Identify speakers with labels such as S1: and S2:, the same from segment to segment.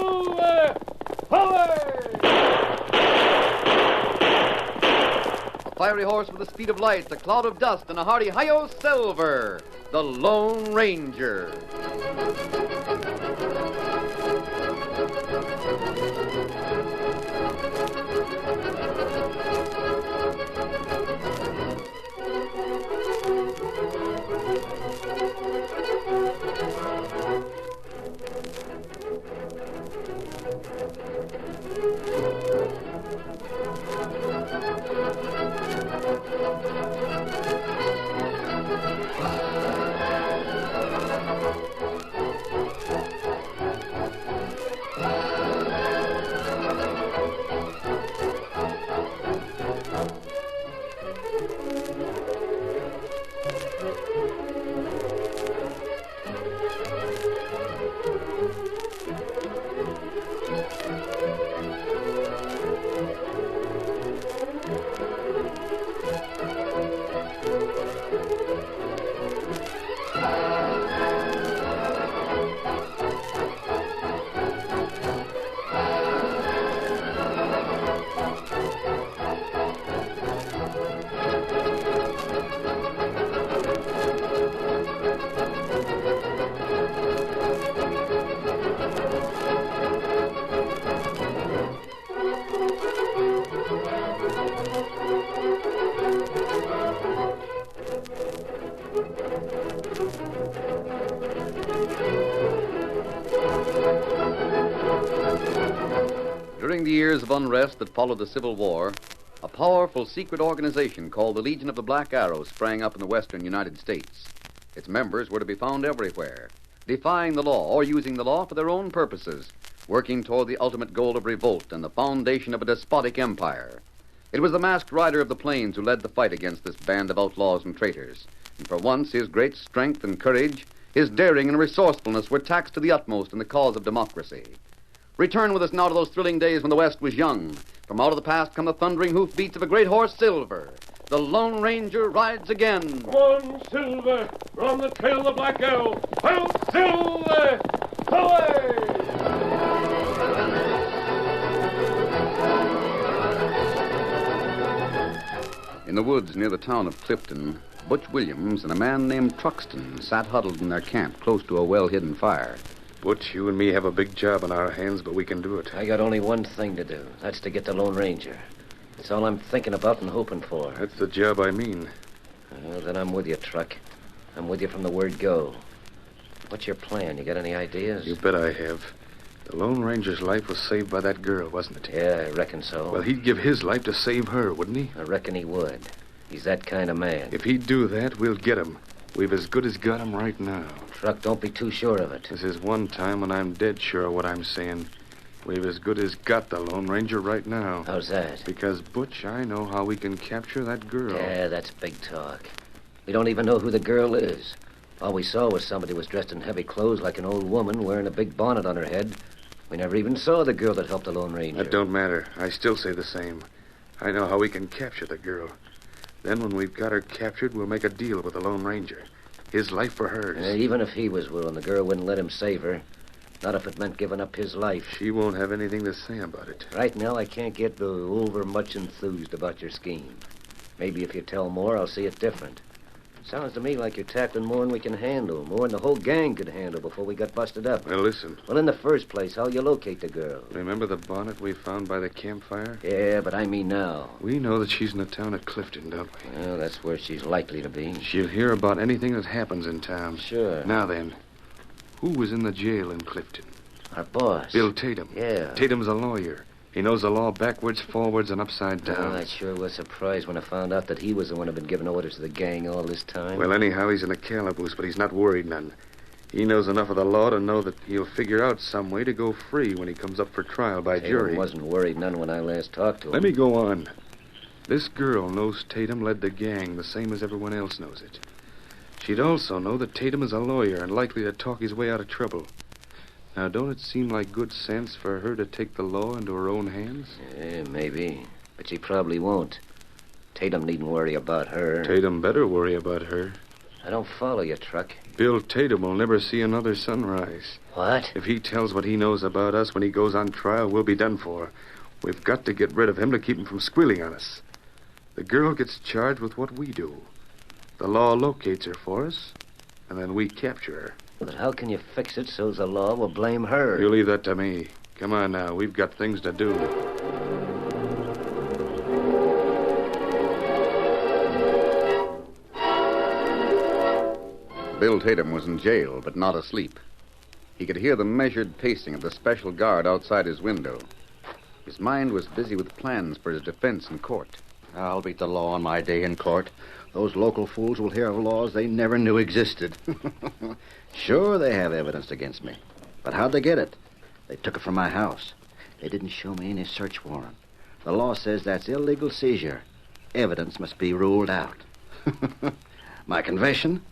S1: Silver! Away!
S2: A fiery horse with the speed of light, a cloud of dust, and a hearty hi-yo Silver, the Lone Ranger. During the years of unrest that followed the Civil War, a powerful secret organization called the Legion of the Black Arrow sprang up in the western United States. Its members were to be found everywhere, defying the law or using the law for their own purposes, working toward the ultimate goal of revolt and the foundation of a despotic empire. It was the masked rider of the plains who led the fight against this band of outlaws and traitors. And for once, his great strength and courage, his daring and resourcefulness were taxed to the utmost in the cause of democracy. Return with us now to those thrilling days when the West was young. From out of the past come the thundering hoofbeats of a great horse, Silver. The Lone Ranger rides again.
S1: Come on, Silver. We're on the trail of the Black Arrow. Well, Silver! Away!
S2: In the woods near the town of Clifton, Butch Williams and a man named Truxton sat huddled in their camp close to a well-hidden fire.
S3: Butch, you and me have a big job on our hands, but we can do it.
S4: I got only one thing to do. That's to get the Lone Ranger. That's all I'm thinking about and hoping for.
S3: That's the job I mean.
S4: Well, then I'm with you, Truck. I'm with you from the word go. What's your plan? You got any ideas?
S3: You bet I have. The Lone Ranger's life was saved by that girl, wasn't it?
S4: Yeah, I reckon so.
S3: Well, he'd give his life to save her, wouldn't he?
S4: I reckon he would. He's that kind of man.
S3: If he'd do that, we'll get him. We've as good as got him right now.
S4: Truck, don't be too sure of it.
S3: This is one time when I'm dead sure of what I'm saying. We've as good as got the Lone Ranger right now.
S4: How's that?
S3: Because, Butch, I know how we can capture that girl.
S4: Yeah, that's big talk. We don't even know who the girl is. All we saw was somebody was dressed in heavy clothes like an old woman wearing a big bonnet on her head. We never even saw the girl that helped the Lone Ranger.
S3: That don't matter. I still say the same. I know how we can capture the girl. Then when we've got her captured, we'll make a deal with the Lone Ranger. His life for hers.
S4: Even if he was willing, the girl wouldn't let him save her. Not if it meant giving up his life.
S3: She won't have anything to say about it.
S4: Right now, I can't get over much enthused about your scheme. Maybe if you tell more, I'll see it different. Sounds to me like you're tackling more than we can handle, more than the whole gang could handle before we got busted up.
S3: Well, listen.
S4: Well, in the first place, how'll you locate the girl?
S3: Remember the bonnet we found by the campfire?
S4: Yeah, but I mean now.
S3: We know that she's in the town of Clifton, don't we?
S4: Well, that's where she's likely to be.
S3: She'll hear about anything that happens in town.
S4: Sure.
S3: Now then, who was in the jail in Clifton?
S4: Our boss.
S3: Bill Tatum.
S4: Yeah.
S3: Tatum's a lawyer. He knows the law backwards, forwards, and upside down.
S4: Well, I sure was surprised when I found out that he was the one who'd been giving orders to the gang all this time.
S3: Well, anyhow, he's in a calaboose, but he's not worried none. He knows enough of the law to know that he'll figure out some way to go free when he comes up for trial by jury.
S4: Tatum wasn't worried none when I last talked to him.
S3: Let me go on. This girl knows Tatum led the gang the same as everyone else knows it. She'd also know that Tatum is a lawyer and likely to talk his way out of trouble. Now, don't it seem like good sense for her to take the law into her own hands?
S4: Yeah, maybe. But she probably won't. Tatum needn't worry about her.
S3: Tatum better worry about her.
S4: I don't follow you, Truck.
S3: Bill Tatum will never see another sunrise.
S4: What?
S3: If he tells what he knows about us when he goes on trial, we'll be done for. We've got to get rid of him to keep him from squealing on us. The girl gets charged with what we do. The law locates her for us, and then we capture her.
S4: But how can you fix it so the law will blame her?
S3: You leave that to me. Come on now, we've got things to do.
S2: Bill Tatum was in jail, but not asleep. He could hear the measured pacing of the special guard outside his window. His mind was busy with plans for his defense in court.
S5: I'll beat the law on my day in court. Those local fools will hear of laws they never knew existed. Sure, they have evidence against me. But how'd they get it? They took it from my house. They didn't show me any search warrant. The law says that's illegal seizure. Evidence must be ruled out. My confession?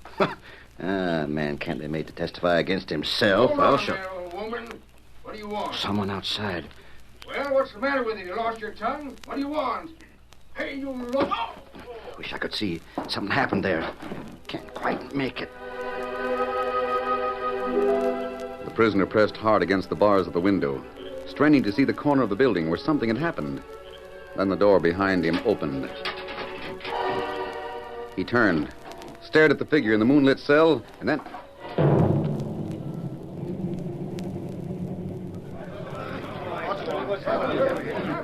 S5: A man can't be made to testify against himself.
S6: Hold
S5: I'll
S6: on
S5: show...
S6: there, old woman. What do you want?
S5: Someone outside.
S6: Well, what's the matter with you? You lost your tongue? What do you want? Hey, you look...
S5: Wish I could see something happened there. Can't quite make it.
S2: The prisoner pressed hard against the bars of the window, straining to see the corner of the building where something had happened. Then the door behind him opened. He turned, stared at the figure in the moonlit cell, and then...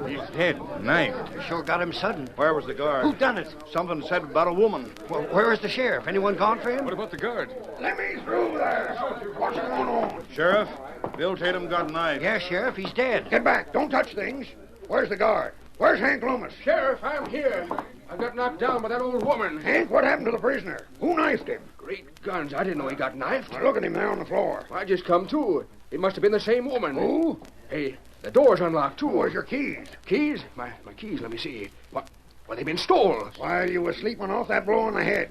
S7: He's dead, knifed.
S5: You sure got him sudden.
S7: Where was the guard?
S5: Who done it?
S7: Something said about a woman.
S5: Well, where is the sheriff? Anyone gone for him?
S1: What about the guard?
S6: Let me through there. What's going on?
S7: Sheriff, Bill Tatum got knifed.
S5: Yeah, Sheriff, he's dead.
S6: Get back. Don't touch things. Where's the guard? Where's Hank Loomis? Sheriff, I'm here. I got knocked down by that old woman. Hank, what happened to the prisoner? Who knifed him? Great guns. I didn't know he got knifed. Now, look at him there on the floor. I just come to. It must have been the same woman. Who? Hey, the door's unlocked, too. Where's your keys? Keys? My keys, let me see. What? Well, they've been stolen. While you were sleeping off that blow on the head.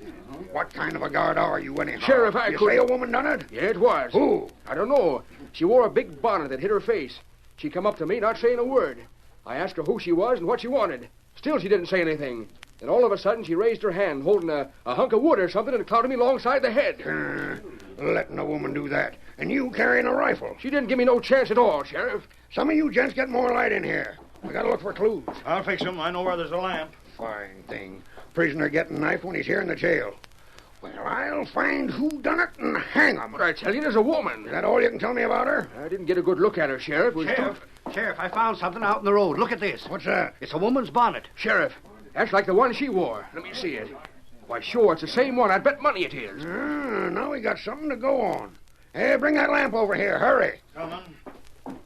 S6: What kind of a guard are you, anyhow? Sheriff, you say a woman done it? Yeah, it was. Who? I don't know. She wore a big bonnet that hid her face. She come up to me, not saying a word. I asked her who she was and what she wanted. Still, she didn't say anything. Then all of a sudden, she raised her hand, holding a hunk of wood or something, and clouted me alongside the head. Letting a woman do that. And you carrying a rifle. She didn't give me no chance at all, Sheriff. Some of you gents get more light in here. We gotta look for clues.
S7: I'll fix him. I know where there's a lamp.
S6: Fine thing. Prisoner getting knifed when he's here in the jail. Well, I'll find who done it and hang him. But I tell you, there's a woman. Is that all you can tell me about her? I didn't get a good look at her, Sheriff.
S5: Sheriff, I found something out in the road. Look at this.
S6: What's that?
S5: It's a woman's bonnet.
S6: Sheriff, that's like the one she wore. Let me see it. Why, sure, it's the same one. I'd bet money it is. Now we got something to go on. Hey, bring that lamp over here. Hurry.
S7: Coming.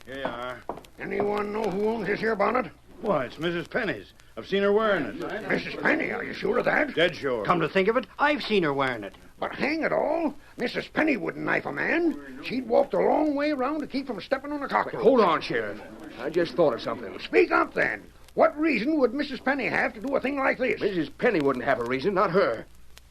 S7: Here you are.
S6: Anyone know who owns this here bonnet?
S7: Why, it's Mrs. Penny's. I've seen her wearing it.
S6: Mrs. Penny, are you sure of that?
S7: Dead sure.
S5: Come to think of it, I've seen her wearing it.
S6: But hang it all, Mrs. Penny wouldn't knife a man. She'd walked a long way around to keep from stepping on a cockroach. Hold on, Sheriff. I just thought of something. Speak up, then. What reason would Mrs. Penny have to do a thing like this? Mrs. Penny wouldn't have a reason, not her.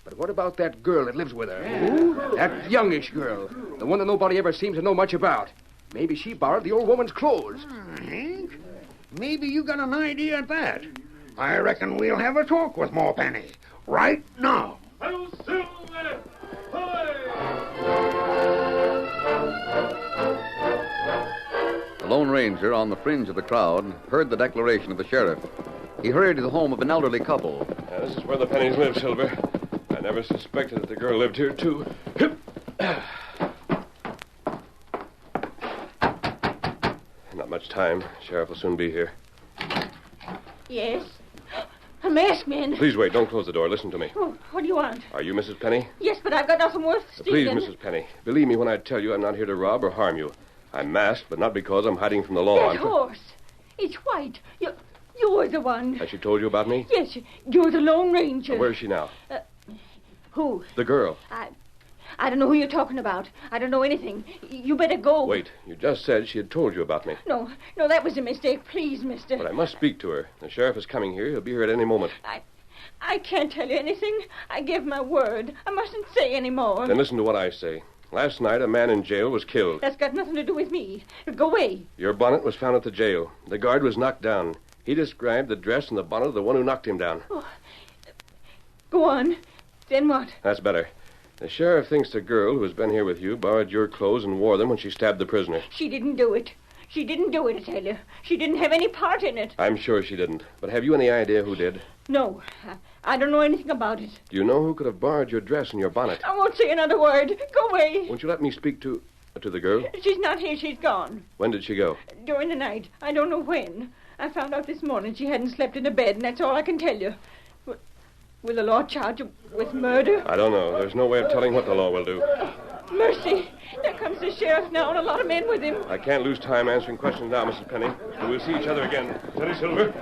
S6: But what about that girl that lives with her? Who? That youngish girl. The one that nobody ever seems to know much about. Maybe she borrowed the old woman's clothes. Hank? Maybe you got an idea at that. I reckon we'll have a talk with Ma Penny. Right now.
S2: The Lone Ranger, on the fringe of the crowd, heard the declaration of the sheriff. He hurried to the home of an elderly couple.
S1: This is where the Pennies live, Silver. I never suspected that the girl lived here, too. Not much time. Sheriff will soon be here.
S8: Yes? A masked man.
S1: Please wait. Don't close the door. Listen to me.
S8: Oh, what do you want?
S1: Are you Mrs. Penny?
S8: Yes, but I've got nothing worth
S1: Please,
S8: stealing.
S1: Mrs. Penny. Believe me when I tell you I'm not here to rob or harm you. I'm masked, but not because I'm hiding from the law.
S8: That horse. It's white. You're the one.
S1: Has she told you about me?
S8: Yes, you're the Lone Ranger.
S1: Where is she now?
S8: Who?
S1: The girl.
S8: I don't know who you're talking about. I don't know anything. You better go.
S1: Wait. You just said she had told you about me.
S8: No, that was a mistake. Please, mister.
S1: But I must speak to her. The sheriff is coming here. He'll be here at any moment.
S8: I can't tell you anything. I gave my word. I mustn't say any more.
S1: Then listen to what I say. Last night, a man in jail was killed.
S8: That's got nothing to do with me. Go away.
S1: Your bonnet was found at the jail. The guard was knocked down. He described the dress and the bonnet of the one who knocked him down.
S8: Oh. Go on. Then what?
S1: That's better. The sheriff thinks the girl who has been here with you borrowed your clothes and wore them when she stabbed the prisoner.
S8: She didn't do it. She didn't do it, I tell you. She didn't have any part in it.
S1: I'm sure she didn't. But have you any idea who did?
S8: No, I don't know anything about it.
S1: Do you know who could have borrowed your dress and your bonnet?
S8: I won't say another word. Go away.
S1: Won't you let me speak to the girl?
S8: She's not here. She's gone.
S1: When did she go?
S8: During the night. I don't know when. I found out this morning she hadn't slept in a bed, and that's all I can tell you. Will the law charge her with murder?
S1: I don't know. There's no way of telling what the law will do.
S8: Mercy. There comes the sheriff now and a lot of men with him.
S1: I can't lose time answering questions now, Mrs. Penny. We'll see each other again. Steady, Silver.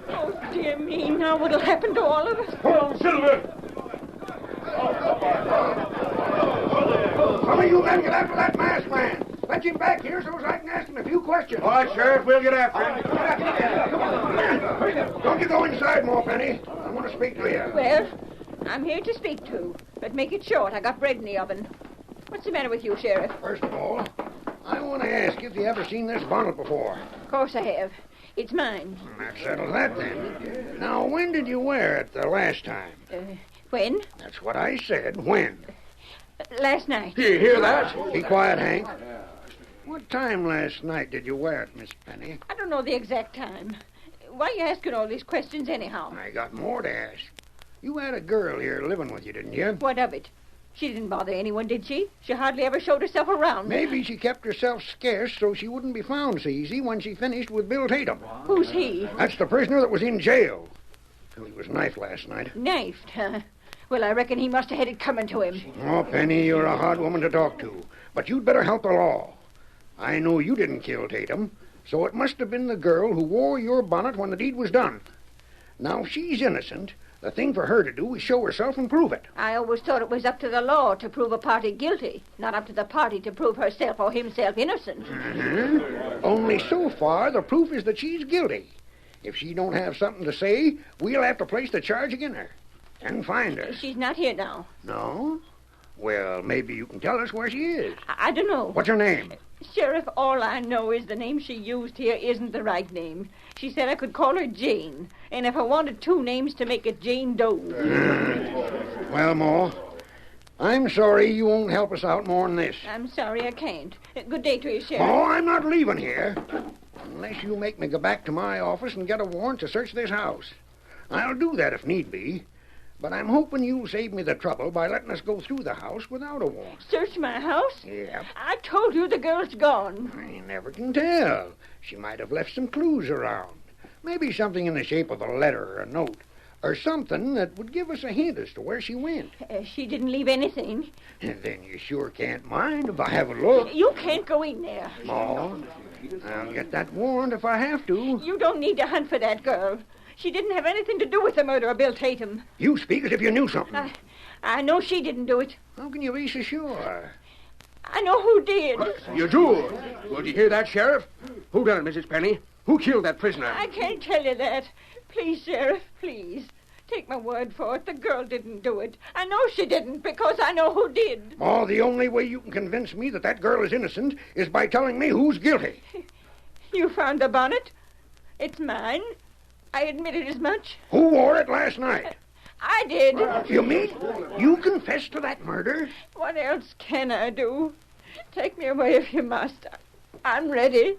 S8: Oh, dear me. Now what'll happen to all of us?
S1: Hold on, Silver!
S6: Some of you men get after that masked man. Fetch him back here so I can ask him a few questions.
S7: All right, Sheriff, we'll get after him.
S6: Don't you go inside more, Penny. I want to speak to you.
S8: Well, I'm here to speak to, but make it short. I got bread in the oven. What's the matter with you, Sheriff?
S6: First of all, I want to ask you if you ever seen this bonnet before.
S8: Of course I have. It's mine.
S6: That settles that then. Now, when did you wear it the last time?
S8: When?
S6: That's what I said. When?
S8: Last night.
S6: You hear that? Be quiet, Hank. What time last night did you wear it, Miss Penny?
S8: I don't know the exact time. Why are you asking all these questions anyhow?
S6: I got more to ask. You had a girl here living with you, didn't you?
S8: What of it? She didn't bother anyone, did she? She hardly ever showed herself around.
S6: Maybe she kept herself scarce so she wouldn't be found so easy when she finished with Bill Tatum.
S8: Who's he?
S6: That's the prisoner that was in jail. Till he was knifed last night.
S8: Knifed, huh? Well, I reckon he must have had it coming to him.
S6: Oh, Penny, you're a hard woman to talk to. But you'd better help the law. I know you didn't kill Tatum, so it must have been the girl who wore your bonnet when the deed was done. Now, if she's innocent, the thing for her to do is show herself and prove it.
S8: I always thought it was up to the law to prove a party guilty, not up to the party to prove herself or himself innocent.
S6: Only so far, the proof is that she's guilty. If she don't have something to say, we'll have to place the charge against her and find her.
S8: She's not here now.
S6: No? Well, maybe you can tell us where she is.
S8: I don't know.
S6: What's her name?
S8: Sheriff, all I know is the name she used here isn't the right name. She said I could call her Jane, and if I wanted two names to make it Jane Doe.
S6: Well, Ma, I'm sorry you won't help us out more than this.
S8: I'm sorry I can't. Good day to you, Sheriff.
S6: Ma, I'm not leaving here unless you make me go back to my office and get a warrant to search this house. I'll do that if need be. But I'm hoping you'll save me the trouble by letting us go through the house without a warrant.
S8: Search my house?
S6: Yep.
S8: I told you the girl's gone.
S6: I never can tell. She might have left some clues around. Maybe something in the shape of a letter or a note. Or something that would give us a hint as to where she went.
S8: She didn't leave anything.
S6: Then you sure can't mind if I have a look.
S8: You can't go in there.
S6: Ma, I'll get that warrant if I have to.
S8: You don't need to hunt for that girl. She didn't have anything to do with the murder of Bill Tatum.
S6: You speak as if you knew something.
S8: I know she didn't do it.
S6: How can you be so sure?
S8: I know who did.
S6: You do? Well, did you hear that, Sheriff? Who done it, Mrs. Penny? Who killed that prisoner?
S8: I can't tell you that. Please, Sheriff, please. Take my word for it. The girl didn't do it. I know she didn't because I know who did.
S6: Oh, the only way you can convince me that girl is innocent is by telling me who's guilty.
S8: You found the bonnet? It's mine. I admitted as much.
S6: Who wore it last night?
S8: I did.
S6: You mean you confessed to that murder?
S8: What else can I do? Take me away if you must. I'm ready.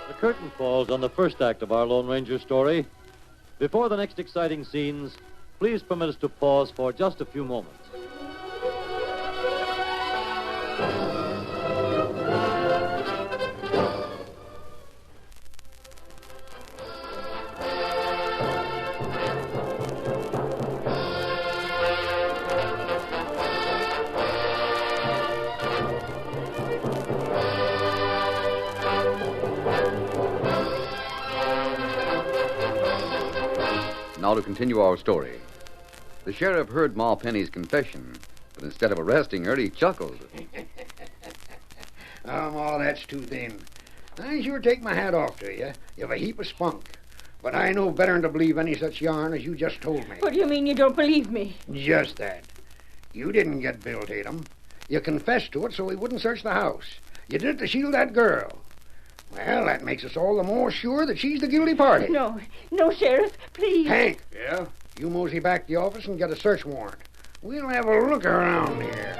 S9: The curtain falls on the first act of our Lone Ranger story. Before the next exciting scenes, please permit us to pause for just a few moments.
S2: Now to continue our story. The sheriff heard Ma Penny's confession, but instead of arresting her, he chuckled.
S6: Oh, Ma, that's too thin. I sure take my hat off to you. You've a heap of spunk. But I know better than to believe any such yarn as you just told me.
S8: What do you mean you don't believe me?
S6: Just that. You didn't get Bill Tatum. You confessed to it so he wouldn't search the house. You did it to shield that girl. Well, that makes us all the more sure that she's the guilty party.
S8: No, Sheriff, please.
S6: Hank,
S1: Yeah?
S6: you mosey back to the office and get a search warrant. We'll have a look around here.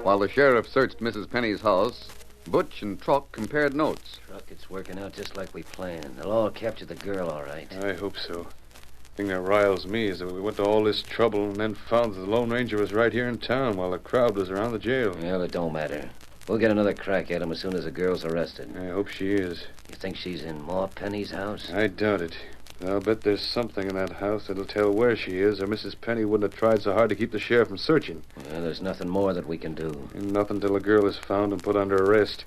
S2: While the sheriff searched Mrs. Penny's house, Butch and Truck compared notes.
S4: Truck, it's working out just like we planned. They'll all capture the girl, all right.
S3: I hope so. The thing that riles me is that we went to all this trouble and then found that the Lone Ranger was right here in town while the crowd was around the jail.
S4: Well, it don't matter. We'll get another crack at him as soon as the girl's arrested.
S3: I hope she is.
S4: You think she's in Ma Penny's house?
S3: I doubt it. I'll bet there's something in that house that'll tell where she is, or Mrs. Penny wouldn't have tried so hard to keep the sheriff from searching.
S4: Well, there's nothing more that we can do.
S3: And nothing till the girl is found and put under arrest.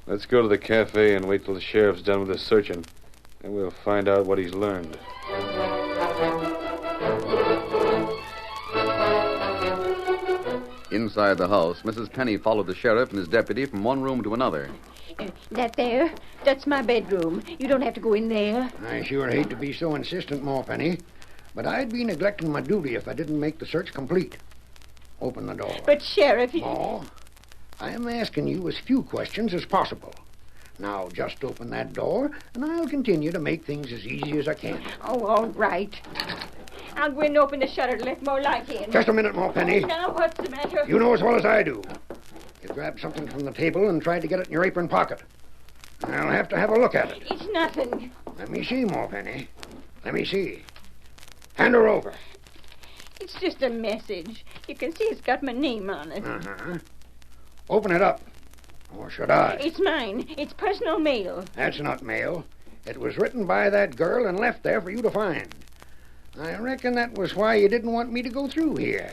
S3: Let's go to the cafe and wait till the sheriff's done with his searching. Then we'll find out what he's learned.
S2: Inside the house, Mrs. Penny followed the sheriff and his deputy from one room to another.
S8: That there, that's my bedroom. You don't have to go in there.
S6: I sure hate to be so insistent, Ma Penny, but I'd be neglecting my duty if I didn't make the search complete. Open the door.
S8: But, Sheriff...
S6: Ma, I'm asking you as few questions as possible. Now, just open that door, and I'll continue to make things as easy as I can.
S8: Oh, all right. I'll go in and open the shutter to let more light in.
S6: Just a minute, Ma Penny.
S8: Now, what's the matter?
S6: You know as well as I do. You grabbed something from the table and tried to get it in your apron pocket. I'll have to have a look at it.
S8: It's nothing.
S6: Let me see, Ma Penny. Let me see. Hand her over.
S8: It's just a message. You can see it's got my name on it.
S6: Uh-huh. Open it up. Or should I?
S8: It's mine. It's personal mail.
S6: That's not mail. It was written by that girl and left there for you to find. I reckon that was why you didn't want me to go through here.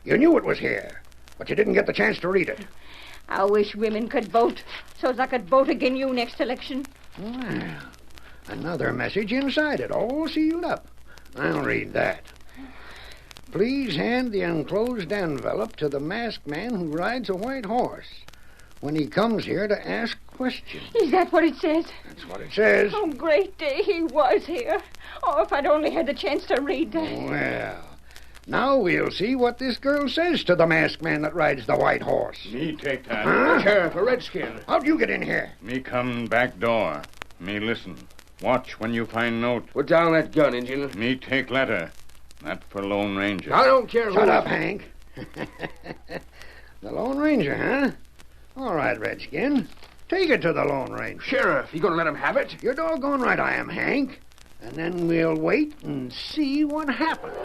S6: You knew it was here, but you didn't get the chance to read it.
S8: I wish women could vote, so as I could vote again you next election.
S6: Well, another message inside it, all sealed up. I'll read that. Please hand the enclosed envelope to the masked man who rides a white horse when he comes here to ask questions.
S8: Is that what it says?
S6: That's what it says.
S8: Oh, great day he was here. Oh, if I'd only had the chance to read that.
S6: Well, now we'll see what this girl says to the masked man that rides the white horse.
S1: Me take that.
S6: Huh?
S1: Sheriff, a redskin.
S6: How'd you get in here?
S1: Me come back door. Me listen. Watch when you find note.
S7: Put down that gun, Injun.
S1: Me take letter. That for Lone Ranger.
S7: I don't care
S6: Shut up, Hank. The Lone Ranger, huh? All right, Redskin. Take it to the Lone Ranger.
S7: Sheriff, you gonna let him have it?
S6: You're doggone right I am, Hank. And then we'll wait and see what happens.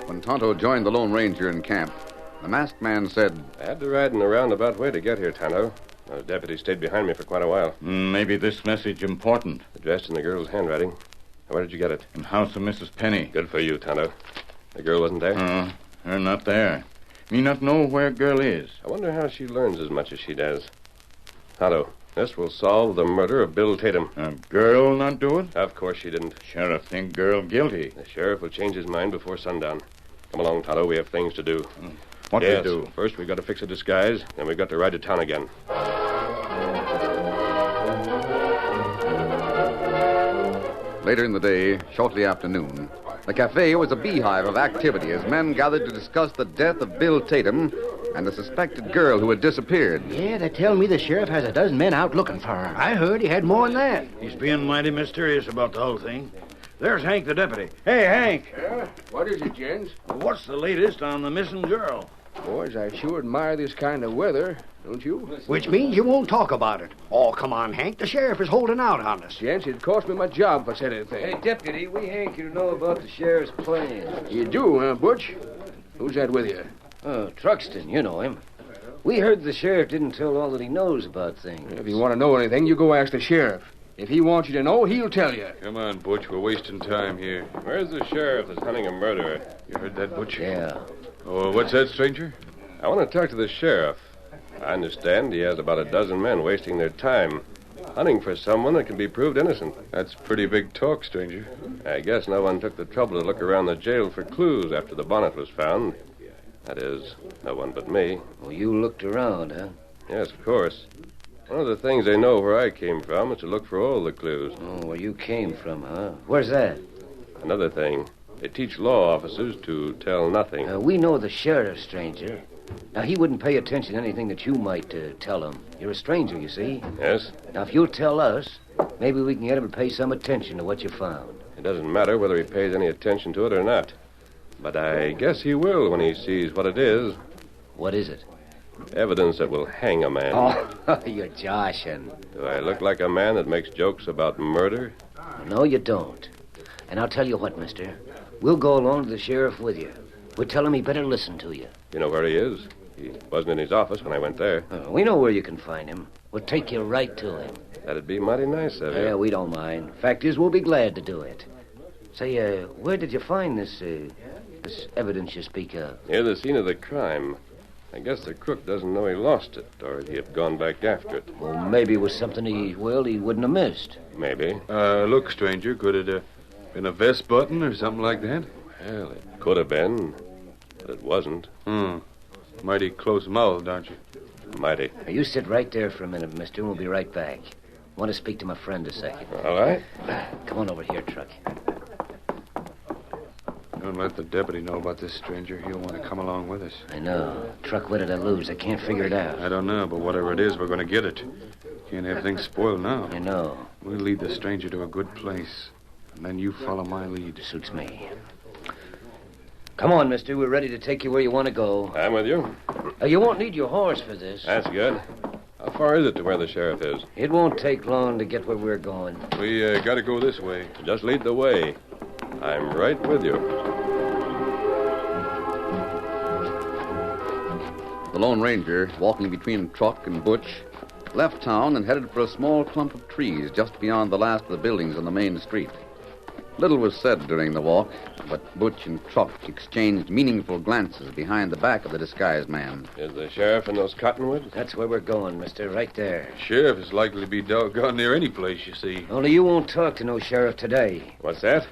S2: When Tonto joined the Lone Ranger in camp, the masked man said,
S10: I had to ride in a roundabout way to get here, Tonto. The deputy stayed behind me for quite a while.
S1: Maybe this message important.
S10: Addressed in the girl's handwriting. Where did you get it?
S1: In house of Mrs. Penny.
S10: Good for you, Tonto. The girl wasn't there?
S1: Her not there. Me not know where girl is.
S10: I wonder how she learns as much as she does. Tonto, this will solve the murder of Bill Tatum.
S1: Girl not do it?
S10: Of course she didn't.
S1: Sheriff think girl guilty.
S10: The sheriff will change his mind before sundown. Come along, Tonto. We have things to do.
S1: What
S10: yes,
S1: we do?
S10: First, we've got to fix a disguise, then we've got to ride to town again.
S2: Later in the day, shortly after noon, the cafe was a beehive of activity as men gathered to discuss the death of Bill Tatum and the suspected girl who had disappeared.
S11: Yeah, they tell me the sheriff has a dozen men out looking for her. I heard he had more than that.
S12: He's being mighty mysterious about the whole thing. There's Hank, the deputy. Hey, Hank.
S7: Yeah? What is it, gents?
S12: What's the latest on the missing girl?
S7: Boys, I sure admire this kind of weather, don't you?
S11: Which means you won't talk about it. Oh, come on, Hank. The sheriff is holding out on us.
S7: Gents, it'd cost me my job if I said anything.
S4: Hey, Deputy, we hanker to know about the sheriff's plans.
S7: You do, huh, Butch? Who's that with you?
S4: Oh, Truxton, you know him. We heard the sheriff didn't tell all that he knows about things.
S7: If you want to know anything, you go ask the sheriff. If he wants you to know, he'll tell you.
S3: Come on, Butch. We're wasting time here.
S10: Where's the sheriff that's hunting a murderer?
S3: You heard that, Butch?
S4: Yeah.
S3: Oh, what's that, stranger?
S10: I want to talk to the sheriff. I understand he has about a dozen men wasting their time hunting for someone that can be proved innocent.
S3: That's pretty big talk, stranger.
S10: I guess no one took the trouble to look around the jail for clues after the bonnet was found. That is, no one but me.
S4: Well, you looked around, huh?
S10: Yes, of course. One of the things they know where I came from is to look for all the clues.
S4: Oh, where you came from, huh? Where's that?
S10: Another thing, they teach law officers to tell nothing.
S4: We know the sheriff, stranger. Now, he wouldn't pay attention to anything that you might tell him. You're a stranger, you see.
S10: Yes?
S4: Now, if you'll tell us, maybe we can get him to pay some attention to what you found.
S10: It doesn't matter whether he pays any attention to it or not. But I guess he will when he sees what it is.
S4: What is it?
S10: Evidence that will hang a man.
S4: Oh, you're joshing.
S10: Do I look like a man that makes jokes about murder?
S4: No, you don't. And I'll tell you what, mister. We'll go along to the sheriff with you. We'll tell him he better listen to you.
S10: You know where he is? He wasn't in his office when I went there.
S4: We know where you can find him. We'll take you right to him.
S10: That'd be mighty nice of you.
S4: Yeah, we don't mind. Fact is, we'll be glad to do it. Say, where did you find this evidence you speak of?
S10: Near the scene of the crime. I guess the crook doesn't know he lost it, or he'd have gone back after it.
S4: Well, maybe it was something he wouldn't have missed.
S10: Maybe.
S3: Look, stranger, could it have been a vest button or something like that?
S10: Well, it could have been, but it wasn't.
S3: Mighty close-mouthed, aren't you?
S10: Mighty.
S4: Now, you sit right there for a minute, mister, and we'll be right back. I want to speak to my friend a second.
S10: All right.
S4: Come on over here, Truck.
S3: Don't let the deputy know about this stranger. He'll want to come along with us.
S4: I know. Truck, what did I lose? I can't figure it out.
S3: I don't know, but whatever it is, we're going to get it. Can't have things spoiled now.
S4: I know.
S3: We'll lead the stranger to a good place, and then you follow my lead.
S4: Suits me. Come on, mister. We're ready to take you where you want to go.
S10: I'm with you.
S4: You won't need your horse for this.
S10: That's good. How far is it to where the sheriff is?
S4: It won't take long to get where we're going.
S3: We got to go this way.
S10: Just lead the way. I'm right with you.
S2: The Lone Ranger, walking between Truck and Butch, left town and headed for a small clump of trees just beyond the last of the buildings on the main street. Little was said during the walk, but Butch and Truck exchanged meaningful glances behind the back of the disguised man.
S10: Is the sheriff in those cottonwoods?
S4: That's where we're going, mister, right there.
S3: Sheriff is likely to be doggone near any place, you see.
S4: Only you won't talk to no sheriff today.
S10: What's that?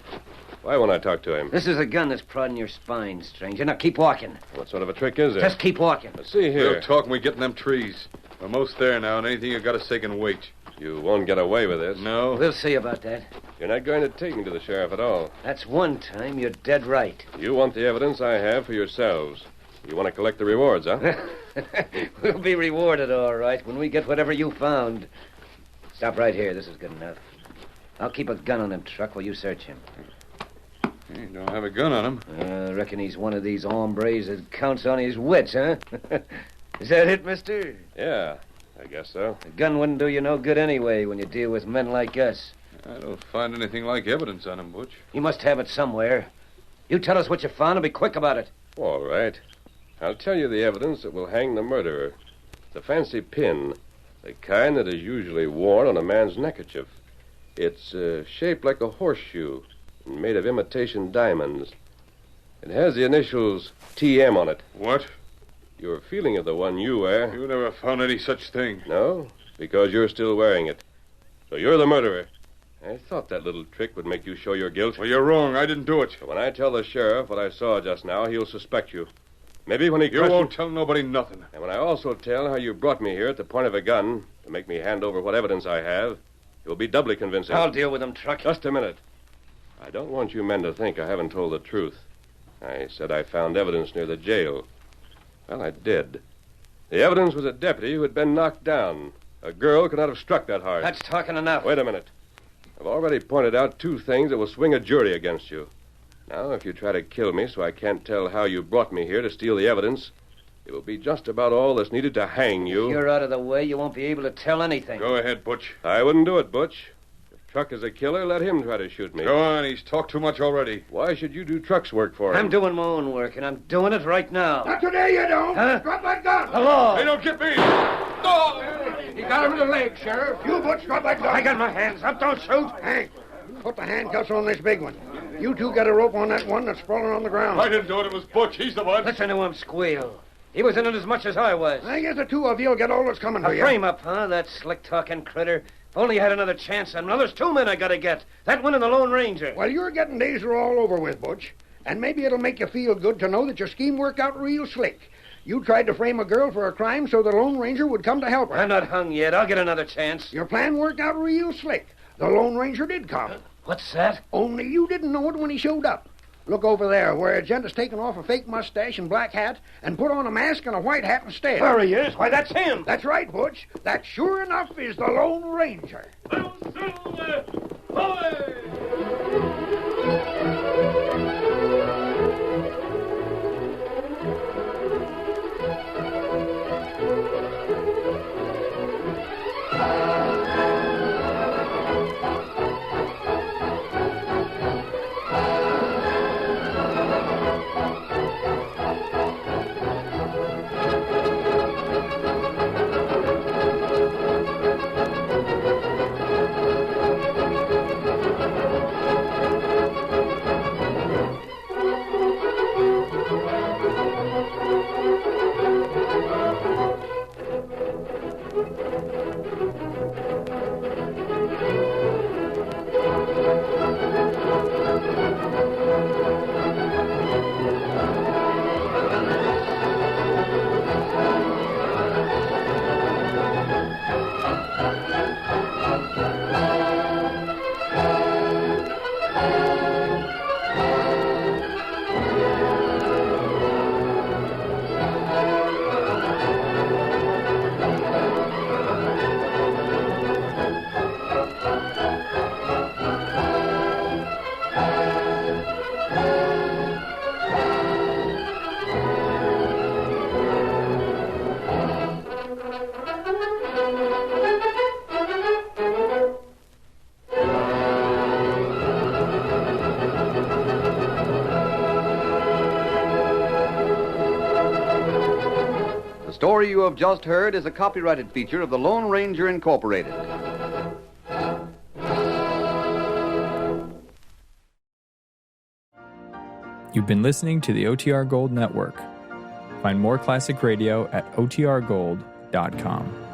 S10: Why won't I talk to him?
S4: This is a gun that's prodding your spine, stranger. Now keep walking.
S10: What sort of a trick is it?
S4: Just keep walking.
S10: Let's see here.
S3: We'll talk when we get in them trees. We're most there now, and anything you got to say can wait.
S10: You won't get away with this.
S3: No.
S4: We'll see about that.
S10: You're not going to take me to the sheriff at all.
S4: That's one time you're dead right.
S10: You want the evidence I have for yourselves. You want to collect the rewards, huh?
S4: We'll be rewarded, all right, when we get whatever you found. Stop right here. This is good enough. I'll keep a gun on him, Truck, while you search him.
S3: He don't have a gun on him.
S4: I reckon he's one of these hombres that counts on his wits, huh? Is that it, mister?
S10: Yeah, I guess so.
S4: A gun wouldn't do you no good anyway when you deal with men like us.
S3: I don't find anything like evidence on him, Butch.
S4: You must have it somewhere. You tell us what you found and be quick about it.
S10: All right. I'll tell you the evidence that will hang the murderer. It's a fancy pin, the kind that is usually worn on a man's neckerchief. It's shaped like a horseshoe and made of imitation diamonds. It has the initials TM on it.
S3: What?
S10: Your feeling of the one you wear.
S3: You never found any such thing.
S10: No, because you're still wearing it. So you're the murderer. I thought that little trick would make you show your guilt.
S3: Well, you're wrong. I didn't do it.
S10: But when I tell the sheriff what I saw just now, he'll suspect you. Maybe when he
S3: You won't tell nobody nothing.
S10: And when I also tell how you brought me here at the point of a gun to make me hand over what evidence I have, it will be doubly convincing.
S4: I'll deal with him, Truck.
S10: Just a minute. I don't want you men to think I haven't told the truth. I said I found evidence near the jail. Well, I did. The evidence was a deputy who had been knocked down. A girl could not have struck that hard.
S4: That's talking enough.
S10: Wait a minute. I've already pointed out two things that will swing a jury against you. Now, if you try to kill me so I can't tell how you brought me here to steal the evidence, it will be just about all that's needed to hang you.
S4: If you're out of the way, you won't be able to tell anything.
S3: Go ahead, Butch.
S10: I wouldn't do it, Butch. If Truck is a killer, let him try to shoot me.
S3: Go on. He's talked too much already.
S10: Why should you do Truck's work for him?
S4: I'm doing my own work, and I'm doing it right now.
S6: Not today, you don't.
S4: Huh?
S6: Drop that gun.
S4: The law.
S3: Hey, don't get me.
S6: He got him in the leg, Sheriff. You, Butch, drop that gun.
S4: I got my hands up. Don't shoot.
S6: Hank, put the handcuffs on this big one. You two get a rope on that one that's sprawling on the ground.
S3: I didn't do it. It was Butch. He's the one.
S4: Listen to him squeal. He was in it as much as I was.
S6: I guess the two of you'll get all that's coming to
S4: A
S6: you.
S4: frame-up, huh? That slick-talking critter. If only you had another chance on him. Now, there's two men I gotta get. That one and the Lone Ranger.
S6: Well, your getting days are all over with, Butch. And maybe it'll make you feel good to know that your scheme worked out real slick. You tried to frame a girl for a crime so the Lone Ranger would come to help her.
S4: I'm not hung yet. I'll get another chance.
S6: Your plan worked out real slick. The Lone Ranger did come.
S4: What's that?
S6: Only you didn't know it when he showed up. Look over there, where a gent has taken off a fake mustache and black hat and put on a mask and a white hat instead.
S12: There he is. Why, that's him.
S6: That's right, Butch. That sure enough is the Lone Ranger.
S2: The story you have just heard is a copyrighted feature of the Lone Ranger Incorporated.
S13: You've been listening to the OTR Gold Network. Find more classic radio at otrgold.com.